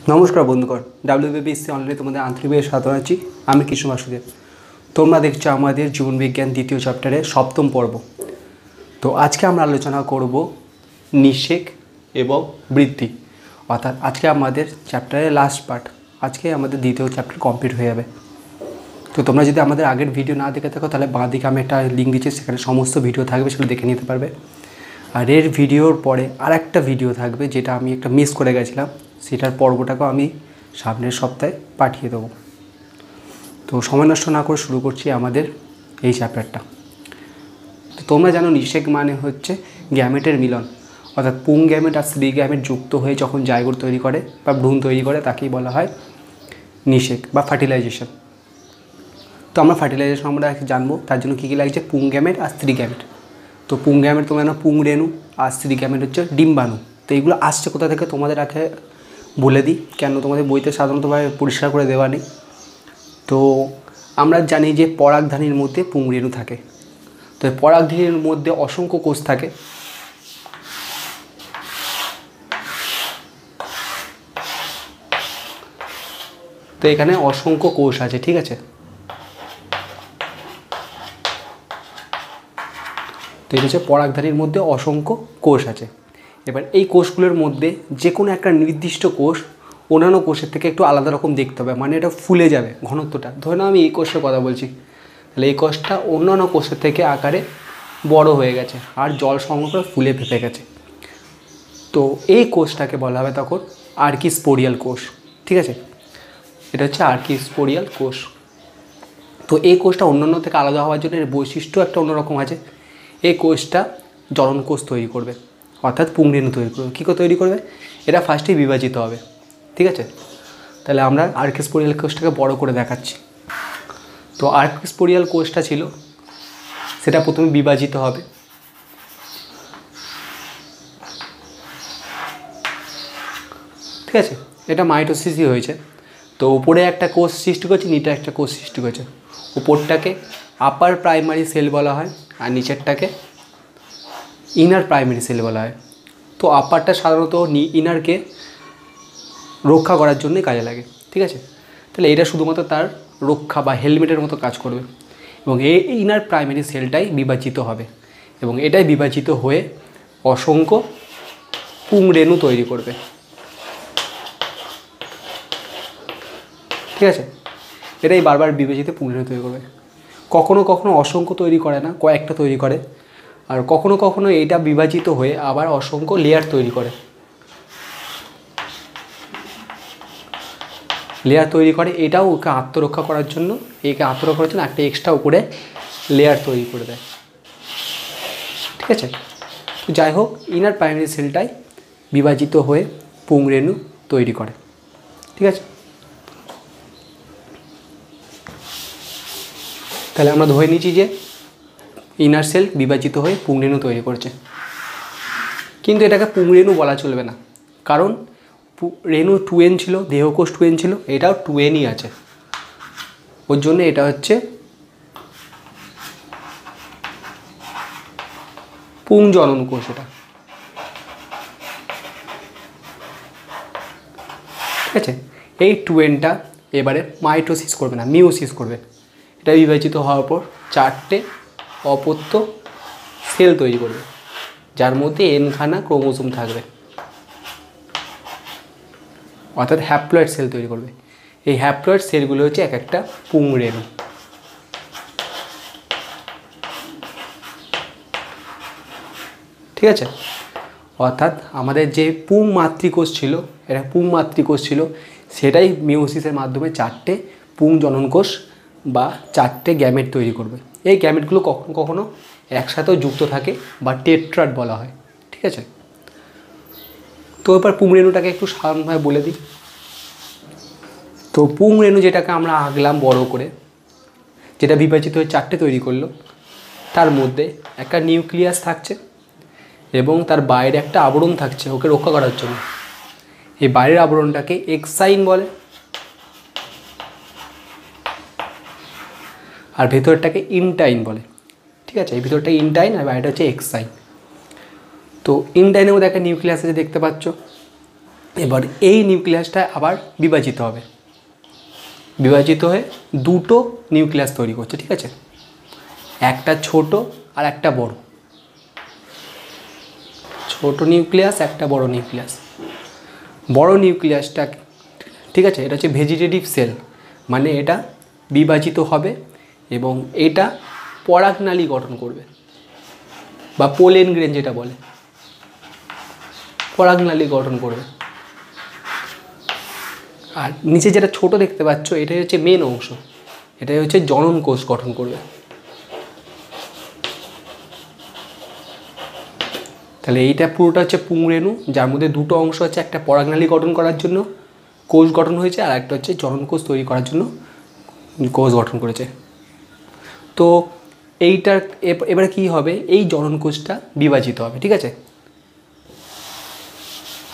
নমস্কার বন্ধুগণ, WBBSC অনলাইনে তোমাদের আন্তরিকভাবে স্বাগত জানাচ্ছি। আমি কৃষ্ণ বাসুদেব। তোমরা দেখছো আমাদের জীবনবিজ্ঞান দ্বিতীয় চ্যাপ্টারের সপ্তম পর্ব। তো আজকে আমরা আলোচনা করব নিষেক এবং বৃদ্ধি, অর্থাৎ আজকে আমাদের চ্যাপ্টারের লাস্ট পার্ট। আজকে আমাদের দ্বিতীয় চ্যাপ্টার কমপ্লিট হয়ে যাবে। তো তোমরা যদি আমাদের আগের ভিডিও না দেখে থাকো তাহলে বাঁ দিকে আমি একটা লিঙ্ক দিচ্ছি, সেখানে সমস্ত ভিডিও থাকবে, সেগুলো দেখে নিতে পারবে। আর এর ভিডিওর পরে আর একটা ভিডিও থাকবে যেটা আমি একটা মিস করে গেছিলাম, সেটার পর্বটাকেও আমি সামনের সপ্তাহে পাঠিয়ে দেবো। তো সময় নষ্ট না করে শুরু করছি আমাদের এই চ্যাপ্টারটা। তো তোমরা জানো নিষেক মানে হচ্ছে গ্যামেটের মিলন, অর্থাৎ পুং গ্যামেট আর স্ত্রী গ্যামেট যুক্ত হয়ে যখন জাইগোট তৈরি করে বা ভ্রূণ তৈরি করে তাকেই বলা হয় নিষেক বা ফার্টিলাইজেশন। তো আমরা ফার্টিলাইজেশন আমরা জানবো, তার জন্য কী কী লাগছে, পুং গ্যামেট আর স্ত্রী গ্যামেট। তো পুং গ্যামেট তোমরা জানো পুং রেণু, আর স্ত্রী গ্যামেট হচ্ছে ডিম্বাণু। তো এইগুলো আসছে কোথা থেকে তোমাদের আগে বলে দিই, কেন তোমাদের বইতে সাধারণতভাবে পরিষ্কার করে দেওয়া নেই। তো আমরা জানি যে পরাগধানীর মধ্যে পুং রেণু থাকে। তো পরাগধানীর মধ্যে অসংখ্য কোষ থাকে। তো এখানে অসংখ্য কোষ আছে, ঠিক আছে। তো এটা হচ্ছে পরাগধানীর মধ্যে অসংখ্য কোষ আছে। এবার এই কোষগুলোর মধ্যে যে কোনো একটা নির্দিষ্ট কোষ অন্যান্য কোষের থেকে একটু আলাদা রকম দেখতে হবে, মানে এটা ফুলে যাবে ঘনত্বটা। ধরে নাও আমি এই কোষের কথা বলছি, তাহলে এই কোষটা অন্যান্য কোষের থেকে আকারে বড় হয়ে গেছে আর জল সংগ্রহ করে ফুলে ফেপে গেছে। তো এই কোষটাকে বলা হবে তখন আর্কিস্পোরিয়াল কোষ, ঠিক আছে। এটা হচ্ছে আর্কিস্পোরিয়াল কোষ। তো এই কোষটা অন্যান্য থেকে আলাদা হওয়ার জন্য এর বৈশিষ্ট্য একটা অন্যরকম আছে। এই কোষটা জনন কোষ তৈরি করবে, অর্থাৎ পুংরেণু তৈরি করবে। কী করে তৈরি করবে? এটা ফার্স্টেই বিভাজিত হবে, ঠিক আছে। তাহলে আমরা আর্কিস্পোরিয়াল কোষটাকে বড় করে দেখাচ্ছি। তো আর্কিস্পোরিয়াল কোষটা ছিল, সেটা প্রথমে বিভাজিত হবে। ঠিক আছে, এটা মাইটোসিসই হয়েছে। তো উপরে একটা কোষ সৃষ্টি করেছে, নিচে একটা কোষ সৃষ্টি করেছে। উপরটাকে আপার প্রাইমারি সেল বলা হয় আর নিচেরটাকে ইনার প্রাইমারি সেল বলা হয়। তো আপারটা সাধারণত ইনারকে রক্ষা করার জন্যই কাজে লাগে, ঠিক আছে। তাহলে এটা শুধুমাত্র তার রক্ষা বা হেলমেটের মতো কাজ করবে। এবং এই ইনার প্রাইমারি সেলটাই বিভাজিত হবে এবং এটাই বিভাজিত হয়ে অসংখ্য পুংরেণু তৈরি করবে, ঠিক আছে। এটাই বারবার বিভাজিত পুংরেণু তৈরি করবে। কখনো কখনো অসংখ্য তৈরি করে না, কয়েকটা তৈরি করে। আর কখনো কখনো এটা বিভাজিত হয়ে আবার অসংখ্য লেয়ার তৈরি করে। লেয়ার তৈরি করে, এটাও ওকে আত্মরক্ষা করার জন্য, একটা এক্সট্রা উপরে লেয়ার তৈরি করে দেয়, ঠিক আছে। তো যাই হোক, ইনার প্রাইমারি সেলটাই বিভাজিত হয়ে পুংরেণু তৈরি করে, ঠিক আছে। তাহলে আমরা ধরে নিচ্ছি যে ইনার সেল বিভাজিত হয়ে পুংরেণু তৈরি করছে। কিন্তু এটাকে পুংরেণু বলা চলবে না, কারণ রেণু 2N ছিল, দেহকোষ 2N ছিল, এটাও 2Nই আছে। ওর জন্য এটা হচ্ছে পুংজনন কোষ। এটা ঠিক আছে। এই 2Nটা এবারে মাইটোসিস করবে না, মিওসিস করবে। এটা বিভাজিত হওয়ার পর 4টে অপত্য সেল তৈরি করবে, যার মধ্যে N-খানা ক্রোমোজোম থাকবে, অর্থাৎ হ্যাপ্লয়েড সেল তৈরি করবে। এই হ্যাপ্লয়েড সেলগুলো হচ্ছে এক একটা পুংরেণু, ঠিক আছে। অর্থাৎ আমাদের যে পুং মাতৃকোষ ছিল, এটা পুং মাতৃকোষ ছিল, সেটাই মিওসিসের মাধ্যমে 4টে পুং জনন কোষ বা 4টে গ্যামেট তৈরি করবে। এই গ্যামেটগুলো কখনো কখনো একসাথেও যুক্ত থাকে বা টেট্রাড বলা হয়, ঠিক আছে। তো এবার পুংরেণুটাকে একটু সাধারণভাবে বলে দিই। তো পুংরেণু যেটাকে আমরা আঁকলাম বড় করে, যেটা বিভাজিত হয়ে 4টে তৈরি করলো, তার মধ্যে একটা নিউক্লিয়াস থাকছে এবং তার বাইরে একটা আবরণ থাকছে ওকে রক্ষা করার জন্য। এই বাইরের আবরণটাকে এক্সাইন বলে আর ভেতরটাকে ইনটাইন বলে, ঠিক আছে। এই ভিতরটা ইনটাইন আর বাইরেটা হচ্ছে এক্সাইন। তো ইনটাইনের মধ্যে একটা নিউক্লিয়াস আছে, দেখতে পাচ্ছ। এবার এই নিউক্লিয়াসটা আবার বিভাজিত হবে, বিভাজিত হয়ে দুটো নিউক্লিয়াস তৈরি করছে, ঠিক আছে? একটা ছোট আর একটা বড়, ছোট নিউক্লিয়াস একটা বড় নিউক্লিয়াস। বড় নিউক্লিয়াসটা, ঠিক আছে, এটা হচ্ছে ভেজিটেটিভ সেল, মানে এটা বিভাজিত হবে এবং এটা পরাগনালী গঠন করবে বা পোলেন গ্রেন যেটা বলে, পরাগনালী গঠন করবে। আর নিচে যেটা ছোট দেখতে পাচ্ছ এটাই হচ্ছে মেন অংশ, এটাই হচ্ছে জনন কোষ গঠন করবে। তাহলে এইটা পুরোটা হচ্ছে পুংরেণু, যার মধ্যে দুটো অংশ আছে, একটা পরাগনালী গঠন করার জন্য কোষ গঠন হয়েছে আর একটা হচ্ছে জনন কোষ তৈরি করার জন্য কোষ গঠন করেছে। তো এইটার এবারে কি হবে, এই জনন কোষটা বিভাজিত হবে, ঠিক আছে,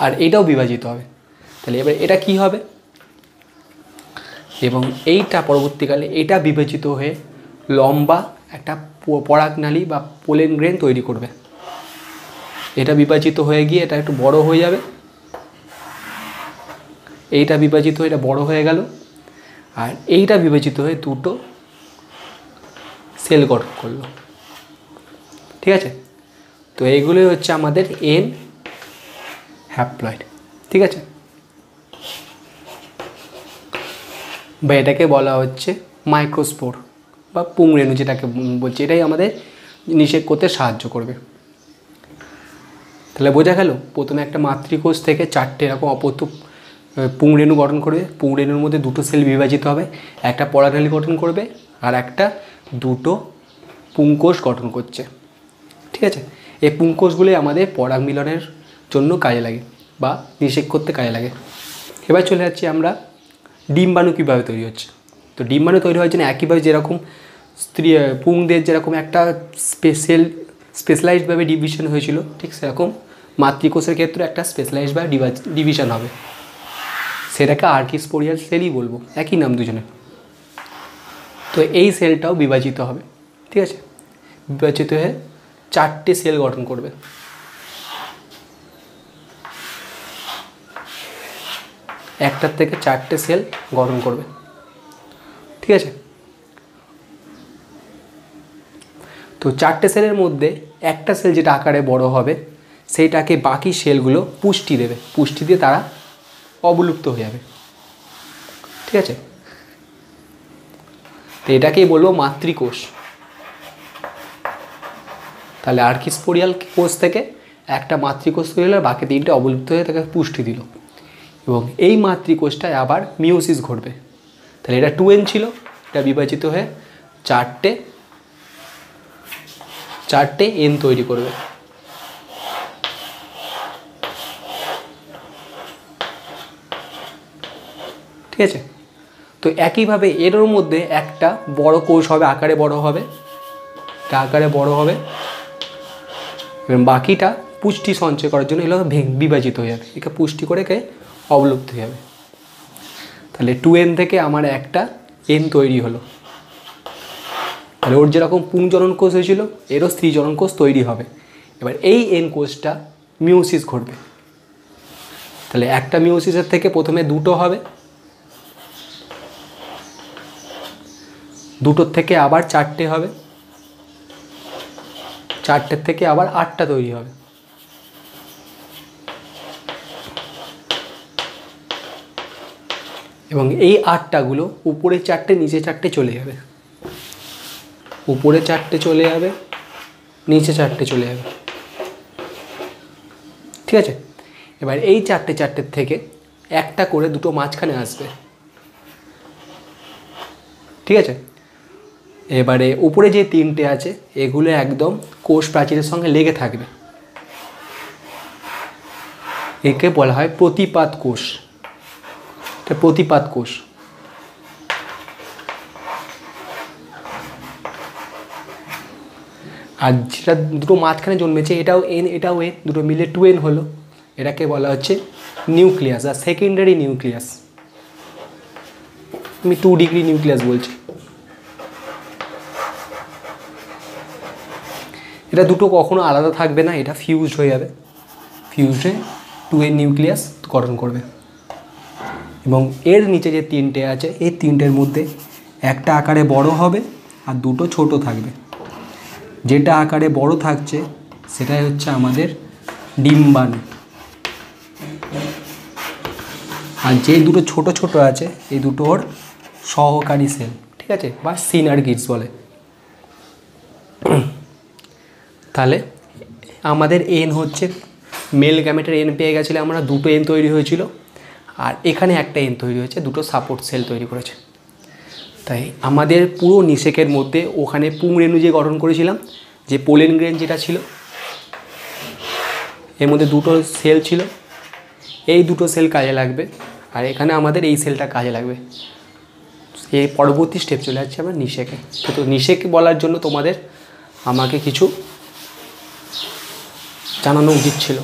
আর এটাও বিভাজিত হবে। তাহলে এবার এটা কি হবে, এবং এইটা পরবর্তীকালে এটা বিভাজিত হয়ে লম্বা একটা পরাগনালী বা পোলেন গ্রেন তৈরি করবে। এটা বিভাজিত হয়ে গিয়ে এটা একটু বড় হয়ে যাবে, এইটা বিভাজিত হয়ে এটা বড় হয়ে গেল, আর এইটা বিভাজিত হয়ে দুটো সেল গঠন করলো, ঠিক আছে? তো এইগুলোই হচ্ছে আমাদের এন হ্যাপ্লয়েড, ঠিক আছে, বা এটাকে বলা হচ্ছে মাইক্রোস্পোর বা পুংরেণু যেটাকে বলছে, এটাই আমাদের নিষেক করতে সাহায্য করবে। তাহলে বোঝা গেল, প্রথমে একটা মাতৃকোষ থেকে চারটে এরকম অপত্য পুংরেণু গঠন করবে, পুংরেণুর মধ্যে দুটো সেল বিভাজিত হবে, একটা পরাগনালী গঠন করবে আর একটা দুটো পুংকোষ গঠন করছে, ঠিক আছে? এই পুংকোষগুলি আমাদের পরাগ মিলনের জন্য কাজে লাগে বা নিষেক করতে কাজে লাগে। এবার চলে যাচ্ছি আমরা ডিম্বাণু কীভাবে তৈরি হচ্ছে। তো ডিম্বাণু তৈরি হওয়ার জন্য একইভাবে যেরকম স্ত্রী পুংদের যেরকম একটা স্পেশালাইজডভাবে ডিভিশন হয়েছিল, ঠিক সেরকম মাতৃকোষের ক্ষেত্রে একটা স্পেশালাইজড বা ডিভিশন হবে, সেটাকে আর্কিস্পোরিয়াল সেলই বলবো, একই নাম দুজনের। তো এই সেলটাও বিভাজিত হবে, ঠিক আছে, বিভাজিত হয়ে চারটে সেল গঠন করবে, একটার থেকে চারটে সেল গঠন করবে, ঠিক আছে? তো চারটে সেলের মধ্যে একটা সেল যেটা আকারে বড় হবে সেইটাকে বাকি সেলগুলো পুষ্টি দেবে, পুষ্টি দিয়ে তারা অবলুপ্ত হয়ে যাবে, ঠিক আছে? তো এটাকেই বলবো মাতৃকোষ। তাহলে আর্কিস্পোরিয়াল কোষ থেকে একটা মাতৃকোষ তৈরি হলো, বাকি তিনটে অবলুপ্ত হয়ে তাকে পুষ্টি দিল, এবং এই মাতৃকোষটায় আবার মিওসিস ঘটবে। তাহলে এটা 2n ছিল, এটা বিভাজিত হয়ে চারটে এন তৈরি করবে, ঠিক আছে? তো একইভাবে এরও মধ্যে একটা বড় কোষ হবে, আকারে বড় হবে, এটা আকারে বড় হবে এবং বাকিটা পুষ্টি সঞ্চয় করার জন্য এগুলো বিভাজিত হয়ে যাবে, একে পুষ্টি করে একে অবলুপ্ত হয়ে যাবে। তাহলে 2n থেকে আমার একটা এন তৈরি হলো। তাহলে ওর যেরকম পুংজনন কোষ হয়েছিল এরও স্ত্রী জনন কোষ তৈরি হবে। এবার এই এন কোষটা মিওসিস ঘটবে। তাহলে একটা মিওসিসের থেকে প্রথমে দুটো হবে, দুটোর থেকে আবার চারটে হবে, চারটের থেকে আবার 8টা তৈরি হবে, এবং এই 8টাগুলো উপরে চারটে নিচে চারটে চলে যাবে, উপরে চারটে চলে যাবে, নিচে চারটে চলে যাবে, ঠিক আছে? এবার এই চারটের থেকে একটা করে দুটো মাঝখানে আসবে, ঠিক আছে? এবারে উপরে যে তিনটে আছে এগুলো একদম কোষ প্রাচীরের সঙ্গে লেগে থাকবে, একে বলা হয় প্রতিপাত কোষ, এটা প্রতিপাত কোষ। আর যেটা দুটো মাঝখানে জন্মেছে এটাও এন এটাও এন, দুটো মিলে 2n হলো, এটাকে বলা হচ্ছে নিউক্লিয়াস আর সেকেন্ডারি নিউক্লিয়াস। আমি 2 ডিগ্রি নিউক্লিয়াস বলছি। এটা দুটো কখনো আলাদা থাকবে না, এটা ফিউজড হয়ে যাবে, ফিউজড হয়ে 2n নিউক্লিয়াস গঠন করবে। এবং এর নিচে যে 3টে আছে এই 3টের মধ্যে একটা আকারে বড় হবে আর দুটো ছোট থাকবে। যেটা আকারে বড় থাকছে সেটাই হচ্ছে আমাদের ডিম্বাণু, আর যে দুটো ছোট ছোট আছে এই দুটো ওর সহকারী সেল, ঠিক আছে, বা সিনার্গিডস বলে। তাহলে আমাদের এন হচ্ছে মেল গ্যামেটের এন পেয়ে গেছিলো আমরা, দুটো এন তৈরি হয়েছিল, আর এখানে একটা এন তৈরি হয়েছে, দুটো সাপোর্ট সেল তৈরি করেছে। তাই আমাদের পুরো নিষেকের মধ্যে ওখানে পুংরেণু যে গঠন করেছিলাম, যে পোলেন গ্রেন যেটা ছিল, এর মধ্যে দুটো সেল ছিল, এই দুটো সেল কাজে লাগবে, আর এখানে আমাদের এই সেলটা কাজে লাগবে। এই পরবর্তী স্টেপ চলে যাচ্ছে আমরা নিষেকে। তো নিষেক বলার জন্য তোমাদের আমাকে কিছু জানানো উচিত ছিল।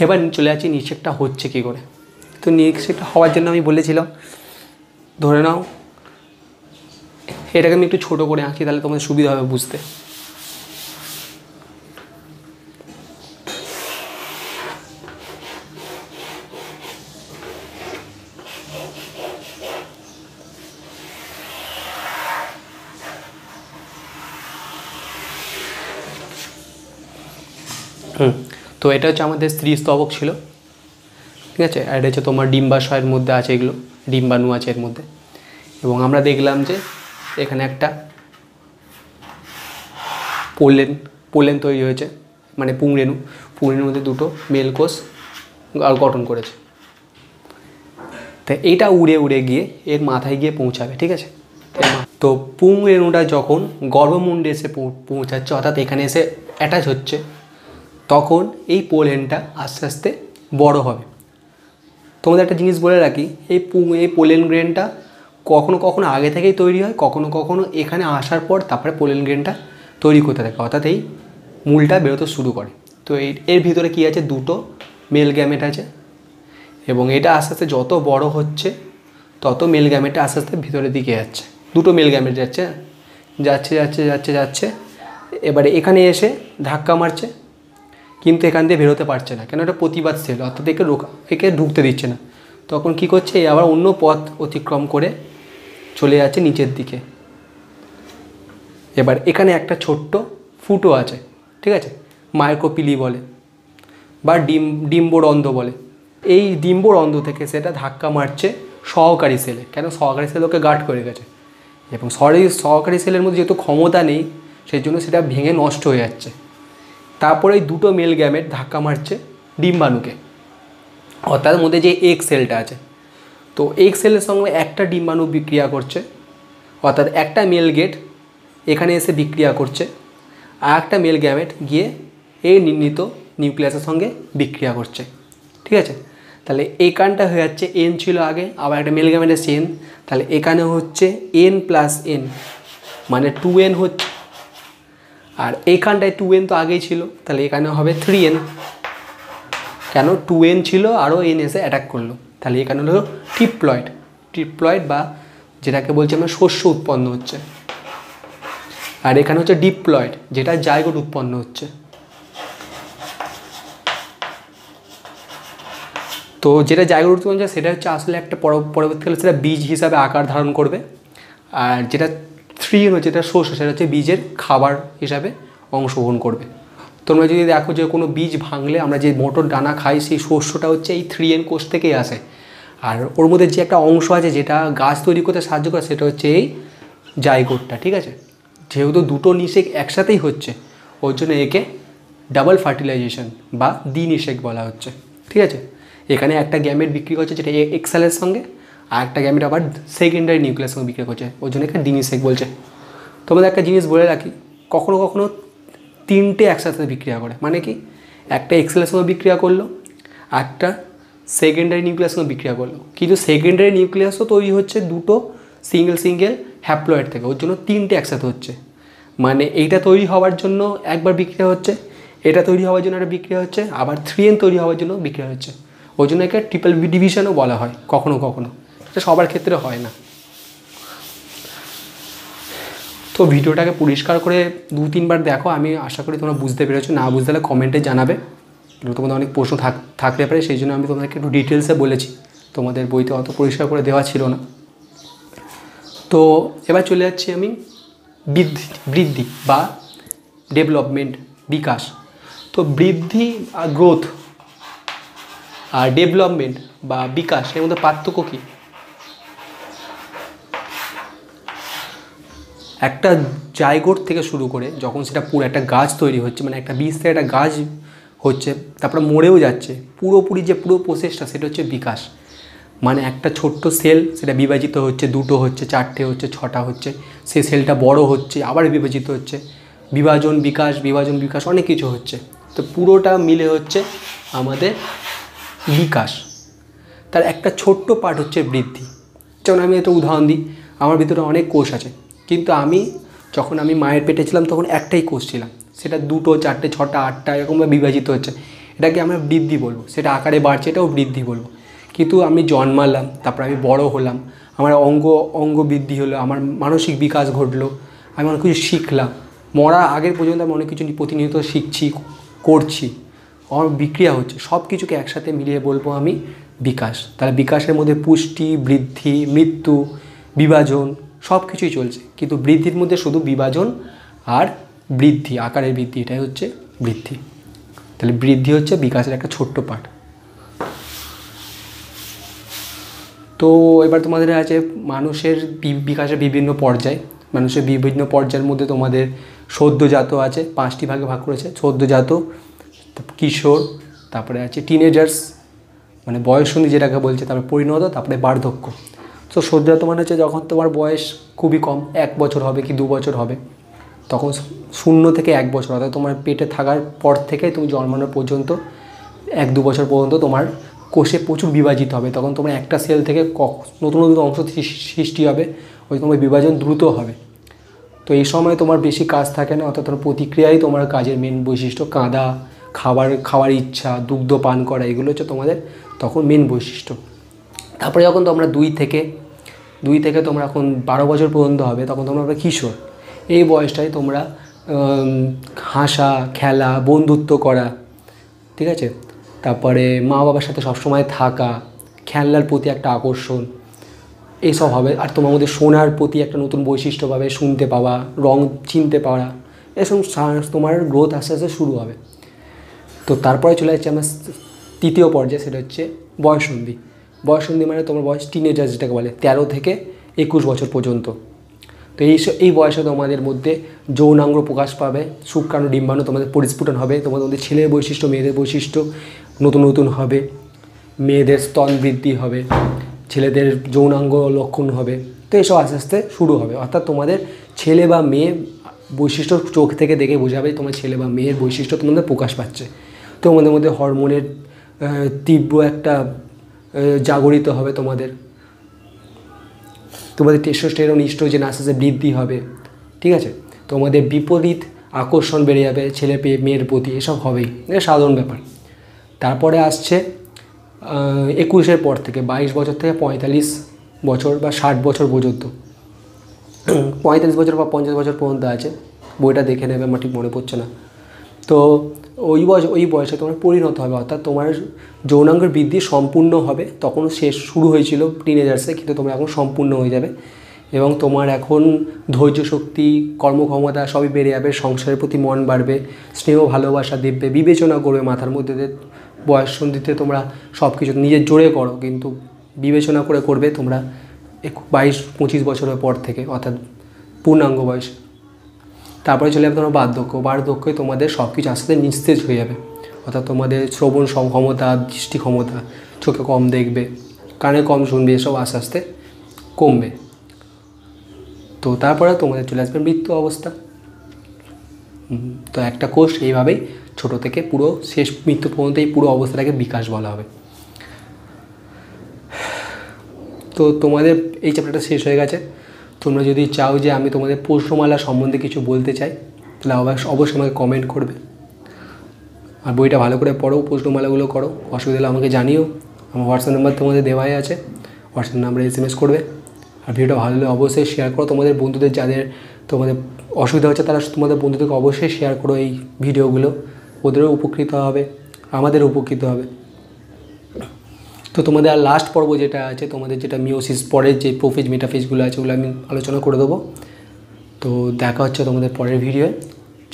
এবার চলে যাচ্ছি নিষেকটা হচ্ছে কী করে। তো নিষেকটা হওয়ার জন্য আমি বলেছিলাম, ধরে নাও এটাকে আমি একটু ছোটো করে আঁকি, তাহলে তোমাদের সুবিধা হবে বুঝতে। তো এটা হচ্ছে আমাদের স্ত্রী স্তবক ছিল, ঠিক আছে, আর এটা হচ্ছে তোমার ডিম্বাশয়ের মধ্যে আছে, এগুলো ডিম্বাণু আছে এর মধ্যে। এবং আমরা দেখলাম যে এখানে একটা পোলেন তৈরি হয়েছে, মানে পুংরেণুর মধ্যে দুটো মেল কোষ গঠন করেছে। তাই এইটা উড়ে উড়ে গিয়ে এর মাথায় গিয়ে পৌঁছাবে, ঠিক আছে। তো পুংরেণুটা যখন গর্ভমুণ্ডে এসে পৌঁছাচ্ছে, অর্থাৎ এখানে এসে অ্যাটাচ হচ্ছে, তখন এই পোলেনটা আস্তে আস্তে বড় হবে। তোমাদের একটা জিনিস বলে রাখি, এই পোলেন গ্রেনটা কখনো কখনো আগে থেকেই তৈরি হয়, কখনো কখনো এখানে আসার পর তারপরে পোলেন গ্রেনটা তৈরি করতে থাকে, অর্থাৎ এই মূলটা বেরোতে শুরু করে। তো এর ভিতরে কী আছে, দুটো মেল গ্যামেট আছে, এবং এটা আস্তে আস্তে যত বড় হচ্ছে তত মেল গ্যামেটটা আস্তে আস্তে ভিতরের দিকে যাচ্ছে, দুটো মেল গ্যামেট যাচ্ছে যাচ্ছে যাচ্ছে যাচ্ছে যাচ্ছে এবারে এখানে এসে ধাক্কা মারছে, কিন্তু এখান দিয়ে বেরোতে পারছে না, কেন এটা প্রতিবাদ সেল, অর্থাৎ একে ঢুকতে দিচ্ছে না। তখন কি করছে, আবার অন্য পথ অতিক্রম করে চলে যাচ্ছে নিচের দিকে। এবার এখানে একটা ছোট্ট ফুটো আছে, ঠিক আছে, মাইক্রোপিলি বলে বা ডিম্বরন্ধ্র বলে। এই ডিম্বরন্ধ্র থেকে সেটা ধাক্কা মারছে সহকারী সেলে, কেন সহকারী সেল ওকে গার্ড করে গেছে, এবং সহকারী সেলের মধ্যে যেহেতু ক্ষমতা নেই সেই জন্য সেটা ভেঙে নষ্ট হয়ে যাচ্ছে। তারপরে এই দুটো মেল গ্যামেট ধাক্কা মারছে ডিম্বাণুকে, অর্থাৎ মধ্যে যে এগ সেলটা আছে, তো এগ সেলের সঙ্গে একটা ডিম্বাণু বিক্রিয়া করছে, অর্থাৎ একটা মেল গেট এখানে এসে বিক্রিয়া করছে, আর একটা মেল গ্যামেট গিয়ে এই নির্ণীত নিউক্লিয়াসের সঙ্গে বিক্রিয়া করছে, ঠিক আছে। তাহলে এখানটা হয়ে যাচ্ছে এন ছিল আগে, আবার একটা মেল গ্যামেট এসছে এন, তাহলে এখানে হচ্ছে এন প্লাস এন মানে 2n হচ্ছে, আর এইখানটায় 2n তো আগেই ছিল, তাহলে এখানে হবে 3n, কেন 2n ছিল আরও n এসে অ্যাটাক করলো, তাহলে এখানে হলো ট্রিপ্লয়েড বা যেটাকে বলছি আমরা শস্য উৎপন্ন হচ্ছে। আর এখানে হচ্ছে ডিপ্লয়েড, যেটা জাইগোট উৎপন্ন হচ্ছে। তো যেটা জাইগোট উৎপন্ন হচ্ছে সেটা হচ্ছে আসলে একটা পরবর্তীকালে সেটা বীজ হিসাবে আকার ধারণ করবে, আর যেটা 3n হচ্ছে যেটা শস্য, সেটা হচ্ছে বীজের খাবার হিসাবে অংশগ্রহণ করবে। তোমরা যদি দেখো যে কোনো বীজ ভাঙলে আমরা যে মটর দানা খাই, সেই শস্যটা হচ্ছে এই 3n কোষ থেকেই আসে, আর ওর মধ্যে যে একটা অংশ আছে যেটা গাছ তৈরি করতে সাহায্য করে সেটা হচ্ছে এই জাইগোটটা, ঠিক আছে। যেহেতু দুটো নিষেক একসাথেই হচ্ছে ওর জন্য একে ডাবল ফার্টিলাইজেশন বা দ্বিনিষেক বলা হচ্ছে, ঠিক আছে। এখানে একটা গ্যামেট বিক্রি করছে যেটা এক্সেলের সঙ্গে, আর একটা গ্যামেট আবার সেকেন্ডারি নিউক্লিয়াসের সঙ্গে বিক্রি করছে, ওর জন্য একটা দ্বিনিষেক বলছে। তোমাদের একটা জিনিস বলে রাখি, কখনো কখনো 3টে একসাথে বিক্রিয়া করে, মানে কি, একটা এক্সেলের সঙ্গে বিক্রিয়া করলো, একটা সেকেন্ডারি নিউক্লিয়াসের সঙ্গে বিক্রিয়া করলো, কিন্তু সেকেন্ডারি নিউক্লিয়াসও তৈরি হচ্ছে দুটো সিঙ্গেল হ্যাপ্লয়েড থেকে, ওর জন্য 3টে একসাথে হচ্ছে। মানে এইটা তৈরি হওয়ার জন্য একবার বিক্রিয়া হচ্ছে, এটা তৈরি হওয়ার জন্য একটা বিক্রিয়া হচ্ছে, আবার 3n তৈরি হওয়ার জন্য বিক্রিয়া হচ্ছে, ওই জন্য একে ট্রিপল ডিভিশনও বলা হয় কখনো কখনো, এটা সবার ক্ষেত্রে হয় না। তো ভিডিওটাকে পরিষ্কার করে 2-3 বার দেখো, আমি আশা করি তোমরা বুঝতে পেরেছো। না বুঝতে হলে কমেন্টে জানাবে, তোমাদের অনেক প্রশ্ন থাকতে পারে, সেই জন্য আমি তোমাদেরকে একটু ডিটেলসে বলেছি, তোমাদের বইতে অত পরিষ্কার করে দেওয়া ছিল না। তো এবার চলে যাচ্ছি আমি বৃদ্ধি বা ডেভেলপমেন্ট, বিকাশ। তো বৃদ্ধি আর গ্রোথ আর ডেভেলপমেন্ট বা বিকাশ এর মধ্যে পার্থক্য কী? একটা জায়গোট থেকে শুরু করে যখন সেটা পুরো একটা গাছ তৈরি হচ্ছে, মানে একটা বীজ থেকে একটা গাছ হচ্ছে, তারপরে মরেও যাচ্ছে, পুরোপুরি যে পুরো প্রসেসটা সেটা হচ্ছে বিকাশ। মানে একটা ছোট্ট সেল, সেটা বিভাজিত হচ্ছে, 2টো হচ্ছে, 4টে হচ্ছে, 6টা হচ্ছে, সেই সেলটা বড় হচ্ছে, আবার বিভাজিত হচ্ছে, বিভাজন বিকাশ অনেক কিছু হচ্ছে। তো পুরোটা মিলে হচ্ছে আমাদের বিকাশ। তার একটা ছোট্ট পার্ট হচ্ছে বৃদ্ধি। যেমন আমি একটা উদাহরণ দিই, আমার ভিতরে অনেক কোষ আছে, কিন্তু যখন আমি মায়ের পেটে ছিলাম তখন একটাই কোষ ছিলাম, সেটা 2টো 4টে 6টা 8টা এরকমভাবে বিভাজিত হচ্ছে, এটাকে আমরা বৃদ্ধি বলবো। সেটা আকারে বাড়ছে, এটাও বৃদ্ধি বলবো। কিন্তু আমি জন্মালাম, তারপর আমি বড় হলাম, আমার অঙ্গ বৃদ্ধি হলো, আমার মানসিক বিকাশ ঘটলো, আমি অনেক কিছু শিখলাম। মরা আগের পর্যন্ত আমি অনেক কিছু প্রতিনিয়ত শিখছি, করছি, আমার বিক্রিয়া হচ্ছে, সব কিছুকে একসাথে মিলিয়ে বলবো আমি বিকাশ। তাহলে বিকাশের মধ্যে পুষ্টি, বৃদ্ধি, মৃত্যু, বিভাজন সব কিছুই চলছে, কিন্তু বৃদ্ধির মধ্যে শুধু বিভাজন আর বৃদ্ধি, আকারের বৃদ্ধি, এটাই হচ্ছে বৃদ্ধি। তাহলে বৃদ্ধি হচ্ছে বিকাশের একটা ছোট্ট পার্ট। তো এবার তোমাদের আছে মানুষের বিকাশের বিভিন্ন পর্যায়। মানুষের বিভিন্ন পর্যায়ের মধ্যে তোমাদের সদ্যোজাত আছে, 5টি ভাগে ভাগ করেছে। সদ্যোজাত, কিশোর, তারপরে আছে টিনেজার্স মানে বয়ঃসন্ধি যেটাকে বলছে, তারপরে পরিণত, তারপরে বার্ধক্য। তো সদ্যোজাত মানে হচ্ছে যখন তোমার বয়স খুবই কম, 1 বছর হবে কি 2 বছর হবে, তখন 0 থেকে 1 বছর, অর্থাৎ তোমার পেটে থাকার পর থেকে তুমি জন্মানোর পর্যন্ত 1-2 বছর পর্যন্ত তোমার কোষে প্রচুর বিভাজিত হবে। তখন তোমার একটা সেল থেকে নতুন নতুন অংশ সৃষ্টি হবে, ওই তোমার বিভাজন দ্রুত হবে। তো এই সময় তোমার বেশি কাজ থাকে না, অর্থাৎ তোমার প্রতিক্রিয়াই তোমার কাজের মেন বৈশিষ্ট্য। কাঁদা, খাওয়ার ইচ্ছা, দুগ্ধ পান করা, এগুলো হচ্ছে তোমাদের তখন মেন বৈশিষ্ট্য। তারপরে যখন তোমরা 2 থেকে তোমরা এখন 12 বছর পর্যন্ত হবে, তখন তোমরা হবে কিশোর। এই বয়সটায় তোমরা হাসা, খেলা, বন্ধুত্ব করা, ঠিক আছে, তারপরে মা বাবার সাথে সবসময় থাকা, খেলনার প্রতি একটা আকর্ষণ, এইসব হবে। আর তোমার মধ্যে শোনার প্রতি একটা নতুন বৈশিষ্ট্য পাবে, শুনতে পাওয়া, রং চিনতে পাওয়া, এসব তোমার গ্রোথ আস্তে আস্তে শুরু হবে। তো তারপরে চলে যাচ্ছে আমার 3য় পর্যায়ে, সেটা হচ্ছে বয়ঃসন্ধি। বয়ঃসন্ধি মানে তোমার বয়স টিনেজার যেটাকে বলে, 13 থেকে 21 বছর পর্যন্ত। তো এই বয়সে তোমাদের মধ্যে যৌনাঙ্গ প্রকাশ পাবে, শুক্রাণু ডিম্বাণু তোমাদের পরিস্ফুটন হবে, তোমাদের মধ্যে ছেলের বৈশিষ্ট্য মেয়েদের বৈশিষ্ট্য নতুন হবে, মেয়েদের স্তন বৃদ্ধি হবে, ছেলেদের যৌনাঙ্গ লক্ষণ হবে। তো এসব আস্তে আস্তে শুরু হবে, অর্থাৎ তোমাদের ছেলে বা মেয়ে বৈশিষ্ট্য চোখ থেকে দেখে বোঝাবে তোমার ছেলে বা মেয়ের বৈশিষ্ট্য তোমাদের প্রকাশ পাচ্ছে। তোমাদের মধ্যে হরমোনের তীব্র একটা জাগরিত হবে, তোমাদের টেস্টোস্টেরন, ইস্ট্রোজেন আস্তে আস্তে বৃদ্ধি হবে, ঠিক আছে। তোমাদের বিপরীত আকর্ষণ বেড়ে যাবে ছেলে মেয়ের প্রতি, এসব হবেই, এটা সাধারণ ব্যাপার। তারপরে আসছে 21-এর পর থেকে 22 বছর থেকে 45 বছর বা 60 বছর পর্যন্ত, 45 বছর বা 50 বছর পর্যন্ত আছে, বইটা দেখে নেবে, আমার ঠিক মনে পড়ছে না। তো ওই বয়সে তোমার পরিণত হবে, অর্থাৎ তোমার যৌনাঙ্গের বৃদ্ধি সম্পূর্ণ হবে। তখন শেষ শুরু হয়েছিল টিনেজার্সে, কিন্তু তোমরা এখন সম্পূর্ণ হয়ে যাবে, এবং তোমার এখন ধৈর্য শক্তি, কর্মক্ষমতা সবই বেড়ে যাবে, সংসারের প্রতি মন বাড়বে, স্নেহ ভালোবাসা দেবে, বিবেচনা করবে মাথার মধ্যে। বয়ঃসন্ধিতে তোমরা সব কিছু নিজের জোরে করো, কিন্তু বিবেচনা করে করবে তোমরা 22-25 বছরের পর থেকে, অর্থাৎ পূর্ণাঙ্গ বয়স। তারপরে চলে যাবে তোমার বার্ধক্যে তোমাদের সব কিছু আস্তে আস্তে নিস্তেজ হয়ে যাবে, অর্থাৎ তোমাদের শ্রবণ ক্ষমতা, দৃষ্টি ক্ষমতা, চোখে কম দেখবে, কানে কম শুনবে, এসব আস্তে আস্তে কমবে। তো তারপরে তোমাদের চলে আসবে মৃত্যু অবস্থা। তো একটা কোষ এইভাবেই ছোট থেকে পুরো শেষ মৃত্যু পর্যন্ত এই পুরো অবস্থাটাকে বিকাশ বলা হবে। তো তোমাদের এই চ্যাপ্টারটা শেষ হয়ে গেছে। তোমরা যদি চাও যে আমি তোমাদের প্রশ্নমালা সম্বন্ধে কিছু বলতে চাই, তাহলে অবশ্যই আমাকে কমেন্ট করবে, আর বইটা ভালো করে পড়ো, প্রশ্নমালাগুলো করো। অসুবিধা হলে আমাকে জানিও, আমার হোয়াটসঅ্যাপ নাম্বার তোমাদের দেওয়াই আছে, হোয়াটসঅ্যাপ নাম্বারে SMS করবে। আর ভিডিওটা ভালো হলে অবশ্যই শেয়ার করো তোমাদের বন্ধুদের, যাদের তোমাদের অসুবিধা হচ্ছে তারা তোমাদের বন্ধুদেরকে অবশ্যই শেয়ার করো এই ভিডিওগুলো, ওদেরও উপকৃত হবে, আমাদেরও উপকৃত হবে। তো তোমাদের আর লাস্ট পর্ব যেটা আছে, তোমাদের যেটা মিওসিস পরের যে প্রোফেজ মেটাফেজগুলো আছে ওগুলো আমি আলোচনা করে দেবো। তো দেখা হচ্ছে তোমাদের পরের ভিডিওয়ে।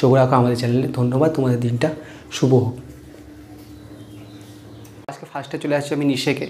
চোখ রাখো আমাদের চ্যানেলে। ধন্যবাদ, তোমাদের দিনটা শুভ হোক। আজকে ফার্স্টে চলে আসছি আমি নিশেকে।